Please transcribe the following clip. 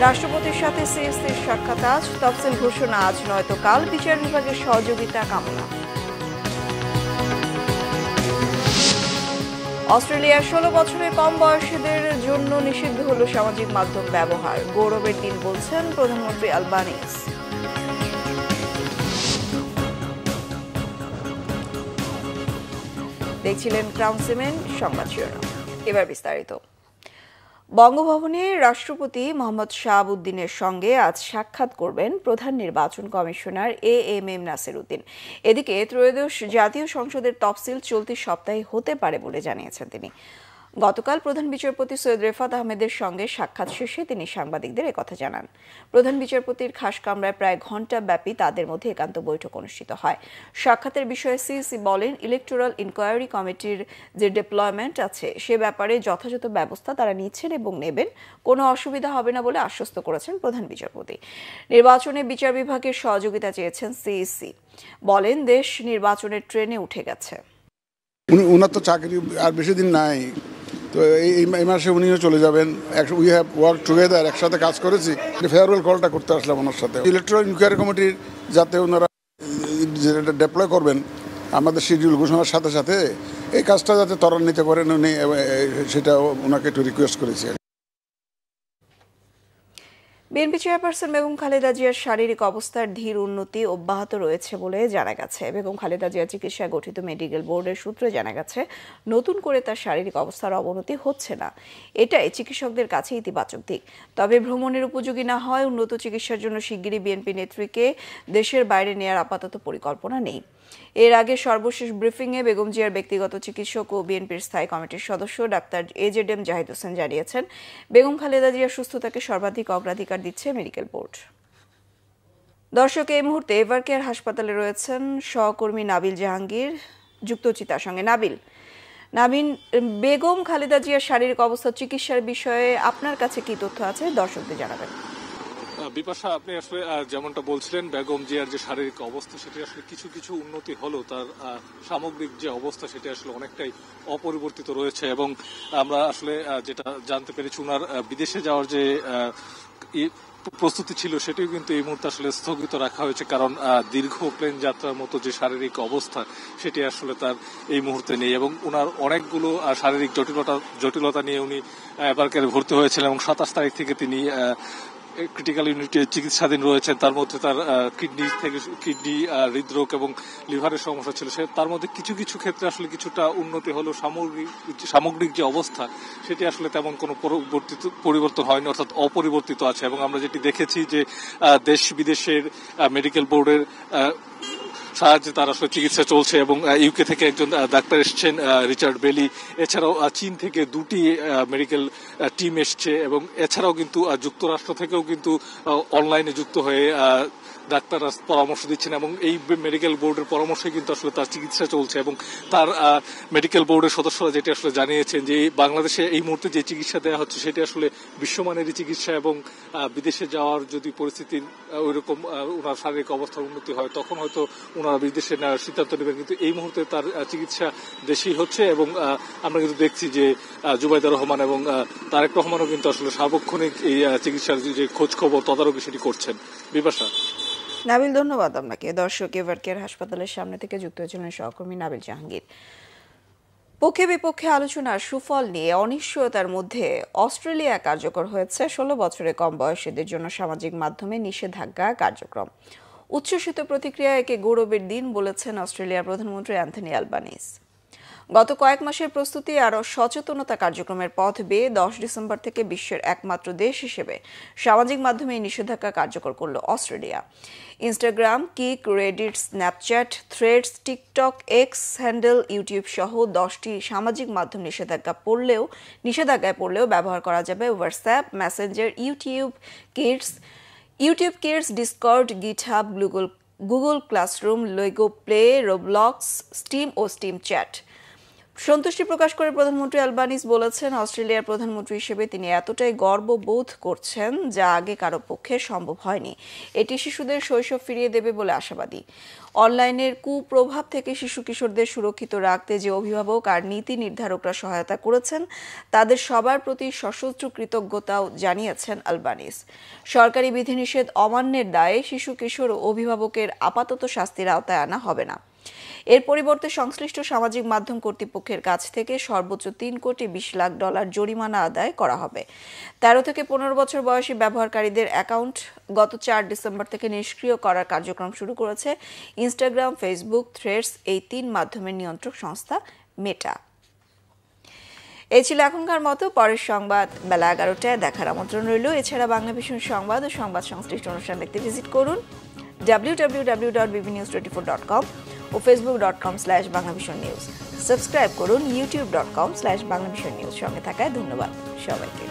রাষ্ট্রপতির সাথে সিএসসির সাক্ষাৎ আজ, তফসিল ঘোষণা আজ নয়তো কাল, বিচার বিভাগের সহযোগিতা কামনা। অস্ট্রেলিয়ার 16 বছরের কম বয়সীদের জন্য নিষিদ্ধ হল সামাজিক মাধ্যম ব্যবহার, গৌরবের দিন বলছেন প্রধানমন্ত্রী আলবানিজ। দেখছিলেন ক্রাউন সিমেন্ট সংবাদ শিরোনাম, এবার বিস্তারিত। বঙ্গভবনে রাষ্ট্রপতি মোহাম্মদ শাহাবুদ্দিনের সঙ্গে আজ সাক্ষাৎ করবেন প্রধান নির্বাচন কমিশনার এএমএম নাসির উদ্দিন। এদিকে ত্রয়োদশ জাতীয় সংসদের তফসিল চলতি সপ্তাহে হতে পারে বলে জানিয়েছেন তিনি। গতকাল প্রধান বিচারপতি সৈয়দ রেফাত আহমেদের সঙ্গে সাক্ষাৎ শেষে তিনি সাংবাদিকদের একথা জানান। প্রধান বিচারপতির খাস কামরায় প্রায় ঘণ্টা ব্যাপী তাদের মধ্যে একান্ত বৈঠক অনুষ্ঠিত হয়। সাক্ষাতের বিষয়ে সিইসি বলেন, ইলেকটোরাল ইনকোয়ারি কমিটির যে ডিপ্লয়মেন্ট আছে সে ব্যাপারে যথাযথ ব্যবস্থা তারা নিচ্ছেন এবং নেবেন, কোনো অসুবিধা হবে না বলে আশ্বস্ত করেছেন প্রধান বিচারপতি। নির্বাচনে বিচার বিভাগের সহযোগিতা চেয়েছেন সিইসি, বলেন দেশ নির্বাচনের ট্রেনে উঠে গেছে। উনার তো চাকরি আর বেশি দিন নাই, তো এই মাসে উনিও চলে যাবেন। উই হ্যাভ ওয়ার্ক টুগেদার, একসাথে কাজ করেছি। ফেয়ারওয়েল কলটা করতে আসলাম ওনার সাথে। ইলেকট্রাল ইনকোয়ারি কমিটির যাতে ওনারা যেটা ডেপ্লয় করবেন আমাদের শিডিউল ঘোষণার সাথে সাথে, এই কাজটা যাতে ত্বরান্বিত করেন উনি, সেটা ওনাকে একটু রিকোয়েস্ট করেছি। বিএনপি চেয়ারপারসন বেগম খালেদা জিয়ার শারীরিক অবস্থার ধীর উন্নতি অব্যাহত রয়েছে বলে জানা গেছে। বেগম খালেদা জিয়ার চিকিৎসায় গঠিত মেডিকেল বোর্ডের সূত্রে জানা গেছে, নতুন করে তার শারীরিক অবস্থার অবনতি হচ্ছে না। এটাই চিকিৎসকদের কাছে ইতিবাচক দিক। তবে ভ্রমণের উপযোগী না হয় উন্নত চিকিৎসার জন্য শিগগিরই বিএনপি নেত্রীকে দেশের বাইরে নেয়ার আপাতত পরিকল্পনা নেই। এর আগে সর্বশেষ ব্রিফিংয়ে বেগম জিয়ার ব্যক্তিগত চিকিৎসক ও বিএনপির স্থায়ী কমিটির সদস্য ডাক্তার এজেডএম জাহিদ হোসেন জানিয়েছেন, বেগম খালেদা জিয়ার সুস্থতাকে সর্বাধিক অগ্রাধিকার দিচ্ছে মেডিকেল বোর্ড। দর্শক, এই মুহূর্তে এভারকেয়ার হাসপাতালে রয়েছেন সহকর্মী নাবিল জাহাঙ্গীর, যুক্ত হচ্ছি তার সঙ্গে। নাবিল, বেগম খালেদা জিয়ার শারীরিক অবস্থা চিকিৎসার বিষয়ে আপনার কাছে কি তথ্য আছে দর্শকদের জানাবেন। বিপাশা, আপনি আসলে যেমনটা বলছিলেন, বেগম জিয়ার যে শারীরিক অবস্থা সেটি আসলে কিছু কিছু উন্নতি হলো, তার সামগ্রিক যে অবস্থা সেটি আসলে অনেকটাই অপরিবর্তিত রয়েছে। এবং আমরা আসলে যেটা জানতে পেরেছি, ওনার বিদেশে যাওয়ার যে প্রস্তুতি ছিল সেটিও কিন্তু এই মুহূর্তে আসলে স্থগিত রাখা হয়েছে, কারণ দীর্ঘ প্লেন যাত্রার মতো যে শারীরিক অবস্থা সেটি আসলে তার এই মুহূর্তে নেই। এবং ওনার অনেকগুলো শারীরিক জটিলতা নিয়ে উনি এবারকার ভর্তি হয়েছিলেন এবং 27 তারিখ থেকে তিনি ক্রিটিক্যাল ইউনিটে চিকিৎসাধীন রয়েছেন। তার মধ্যে তার কিডনি, হৃদরোগ এবং লিভারের সমস্যা ছিল। তার মধ্যে কিছু কিছু ক্ষেত্রে আসলে কিছুটা উন্নতি হলো। সামগ্রিক যে অবস্থা সেটি আসলে তেমন কোনো পরিবর্তন হয়নি, অর্থাৎ অপরিবর্তিত আছে। এবং আমরা যেটি দেখেছি যে দেশ বিদেশের মেডিকেল বোর্ডের সাহায্যে তার আসলে চিকিৎসা চলছে। এবং ইউকে থেকে একজন ডাক্তার এসছেন, রিচার্ড বেলি। এছাড়াও চীন থেকে 2টি মেডিকেল টিম এসছে। এবং এছাড়াও কিন্তু যুক্তরাষ্ট্র থেকেও কিন্তু অনলাইনে যুক্ত হয়ে ডাক্তাররা পরামর্শ দিচ্ছেন এবং এই মেডিকেল বোর্ডের পরামর্শে কিন্তু আসলে তার চিকিৎসা চলছে। এবং তার মেডিকেল বোর্ডের সদস্যরা যেটি আসলে জানিয়েছেন যে বাংলাদেশে এই মুহূর্তে যে চিকিৎসা দেওয়া হচ্ছে সেটি আসলে বিশ্বমানেরই চিকিৎসা। এবং বিদেশে যাওয়ার যদি পরিস্থিতি ওইরকম ওনার শারীরিক অবস্থার উন্নতি হয় তখন হয়তো ওনারা বিদেশে নেওয়ার সিদ্ধান্ত নেবেন, কিন্তু এই মুহূর্তে তার চিকিৎসা দেশেই হচ্ছে। এবং আমরা কিন্তু দেখছি যে জুবাইদা রহমান এবং তারেক রহমানও কিন্তু আসলে সার্বক্ষণিক এই চিকিৎসার যে খোঁজ খবর তদারকি সেটি করছেন। বিপাশা। নাবিল, ধন্যবাদ আপনাকে। দর্শক, এভারকেয়ার হাসপাতালের সামনে থেকে যুক্ত হয়েছিলেন সহকর্মী নাবিল জাহাঙ্গীর। পক্ষে বিপক্ষে আলোচনার সুফল নিয়ে অনিশ্চয়তার মধ্যে অস্ট্রেলিয়া কার্যকর হয়েছে 16 বছরের কম বয়সীদের জন্য সামাজিক মাধ্যমে নিষেধাজ্ঞা কার্যক্রম। উচ্ছ্বসিত প্রতিক্রিয়া একে গৌরবের দিন বলেছেন অস্ট্রেলিয়ার প্রধানমন্ত্রী অ্যান্থনি আলবানিজ। গত কয়েক মাসের প্রস্তুতি আর সচেতনতা কার্যক্রমের পথ বেয়ে 10 ডিসেম্বর থেকে বিশ্বের একমাত্র দেশ হিসেবে সামাজিক মাধ্যমে এই নিষেধাজ্ঞা কার্যকর করল Australia. Instagram, Kick, Reddit, Snapchat, Threads, TikTok, X handle, YouTube সহ 10টি সামাজিক মাধ্যম নিষেধাজ্ঞায় পড়লেও ব্যবহার করা যাবে WhatsApp, Messenger, YouTube Kids, Discord, GitHub, Google Classroom, Lego Play, Roblox, Steam ও স্টিম চ্যাট। সন্তুষ্টি প্রকাশ করে প্রধানমন্ত্রী আলবানিস বলেছেন, অস্ট্রেলিয়ার প্রধানমন্ত্রী হিসেবে তিনি এতটাই গর্ববোধ করছেন যা আগে কারো পক্ষে সম্ভব হয়নি। এটি শিশুদের শৈশব ফিরিয়ে দেবে বলে আশাবাদী। অনলাইনের কুপ্রভাব থেকে শিশু কিশোরদের সুরক্ষিত রাখতে যে অভিভাবক আর নীতি নির্ধারকরা সহায়তা করেছেন তাদের সবার প্রতি সশস্ত্র কৃতজ্ঞতাও জানিয়েছেন আলবানিস। সরকারি বিধিনিষেধ অমান্যের দায়ে শিশু কিশোর ও অভিভাবকের আপাতত শাস্তির আওতায় আনা হবে না। এর পরিবর্তে সংশ্লিষ্ট সামাজিক মাধ্যম কর্তৃপক্ষের কাছ থেকে সর্বোচ্চ $3,20,00,000 জরিমানা আদায় করা হবে। 13 থেকে 15 বছর বয়সী ব্যবহারকারীদের অ্যাকাউন্ট গত 4 ডিসেম্বর থেকে নিষ্ক্রিয় করার কার্যক্রম শুরু করেছে ইনস্টাগ্রাম, ফেসবুক, থ্রেডস এই 3 মাধ্যমের নিয়ন্ত্রক সংস্থা মেটা। এই ছিল এখনকার মতো। পরের সংবাদ বেলা 11টায় দেখার আমন্ত্রণ রইল। এছাড়া বাংলা ভিশন সংবাদ ও সংবাদ সংশ্লিষ্ট অনুষ্ঠান দেখতে ভিজিট করুন www.bbnews24.com ও facebook.com/banglavisionnews। সাবস্ক্রাইব করুন youtube.com/banglavisionnews। সঙ্গে থাকায় ধন্যবাদ সবাইকে।